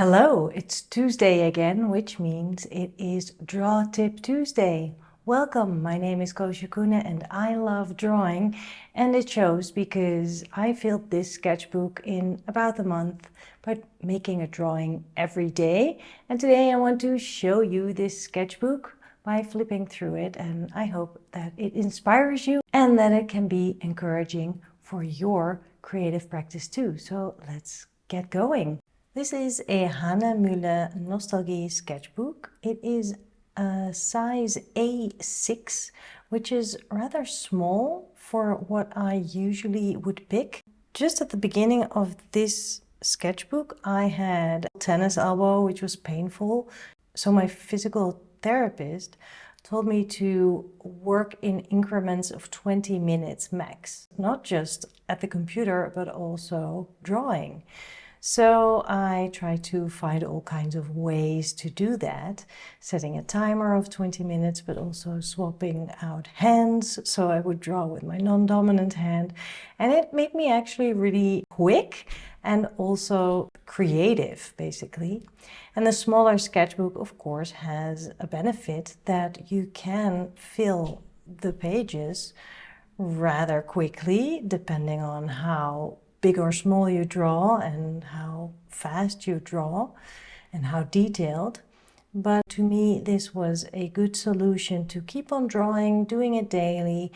Hello, it's Tuesday again, which means it is Draw Tip Tuesday. Welcome, my name is Koosje Koenen and I love drawing, and it shows because I filled this sketchbook in about a month by making a drawing every day. And today I want to show you this sketchbook by flipping through it, and I hope that it inspires you and that it can be encouraging for your creative practice too. So let's get going. This is a Hahnemühle Nostalgie sketchbook. It is a size A6, which is rather small for what I usually would pick. Just at the beginning of this sketchbook, I had a tennis elbow, which was painful. So my physical therapist told me to work in increments of 20 minutes max, not just at the computer, but also drawing. So I try to find all kinds of ways to do that, setting a timer of 20 minutes, but also swapping out hands. So I would draw with my non-dominant hand, and it made me actually really quick and also creative, basically. And the smaller sketchbook, of course, has a benefit that you can fill the pages rather quickly, depending on how big or small you draw and how fast you draw and how detailed. But to me, this was a good solution to keep on drawing, doing it daily,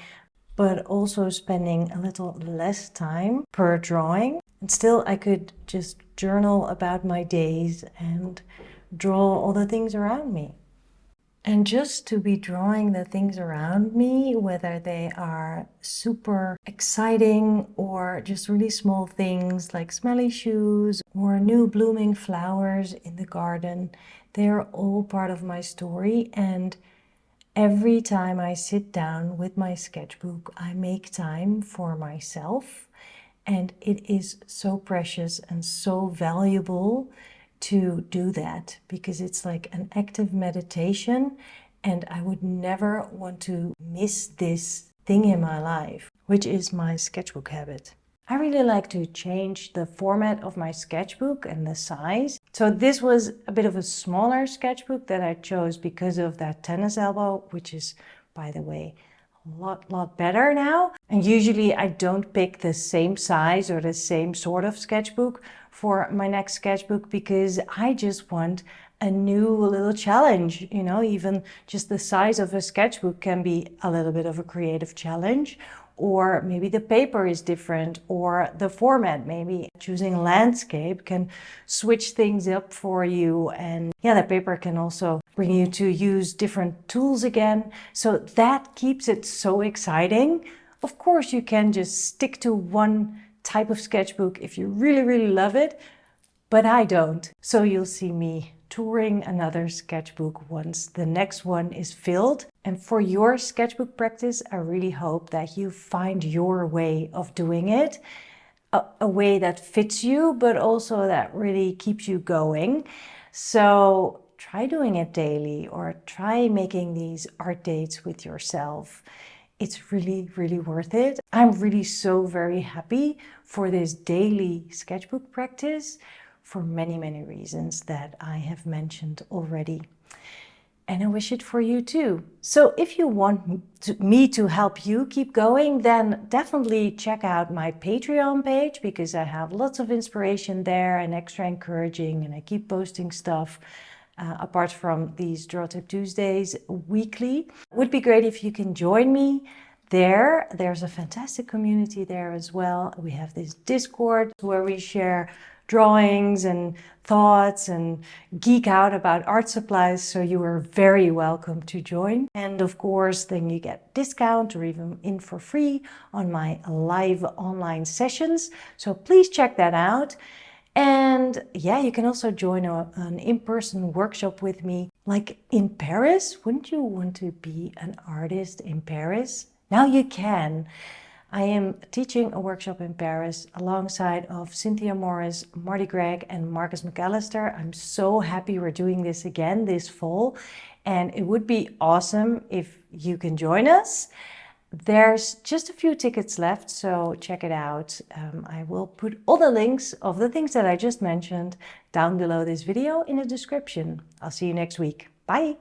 but also spending a little less time per drawing. And still I could just journal about my days and draw all the things around me. And just to be drawing the things around me, whether they are super exciting or just really small things like smelly shoes or new blooming flowers in the garden, they are all part of my story. And every time I sit down with my sketchbook, I make time for myself. And it is so precious and so valuable to do that, because it's like an active meditation, and I would never want to miss this thing in my life, which is my sketchbook habit. I really like to change the format of my sketchbook and the size. So this was a bit of a smaller sketchbook that I chose because of that tennis elbow, which is, by the way, a lot better now. And usually I don't pick the same size or the same sort of sketchbook for my next sketchbook, because I just want a new little challenge. You know, even just the size of a sketchbook can be a little bit of a creative challenge, or maybe the paper is different, or the format, maybe choosing landscape can switch things up for you. And yeah, the paper can also bring you to use different tools again. So that keeps it so exciting. Of course, you can just stick to one type of sketchbook if you really love it, but I don't. So you'll see me touring another sketchbook once the next one is filled. And for your sketchbook practice, I really hope that you find your way of doing it, a way that fits you, but also that really keeps you going. So try doing it daily, or try making these art dates with yourself. It's really worth it. I'm really so very happy for this daily sketchbook practice for many reasons that I have mentioned already. And I wish it for you too. So if you want me to help you keep going, then definitely check out my Patreon page, because I have lots of inspiration there and extra encouraging, and I keep posting stuff apart from these Draw Tip Tuesdays weekly. It would be great if you can join me there. There's a fantastic community there as well. We have this Discord where we share drawings and thoughts and geek out about art supplies, so you are very welcome to join. And of course, then you get discount or even in for free on my live online sessions. So please check that out. And yeah, you can also join an in-person workshop with me, like in Paris. Wouldn't you want to be an artist in Paris? Now you can. I am teaching a workshop in Paris alongside of Cynthia Morris, Marty Gregg, and Marcus McAllister. I'm so happy we're doing this again this fall, and it would be awesome if you can join us. There's just a few tickets left, so check it out. I will put all the links of the things that I just mentioned down below this video in the description. I'll see you next week. Bye!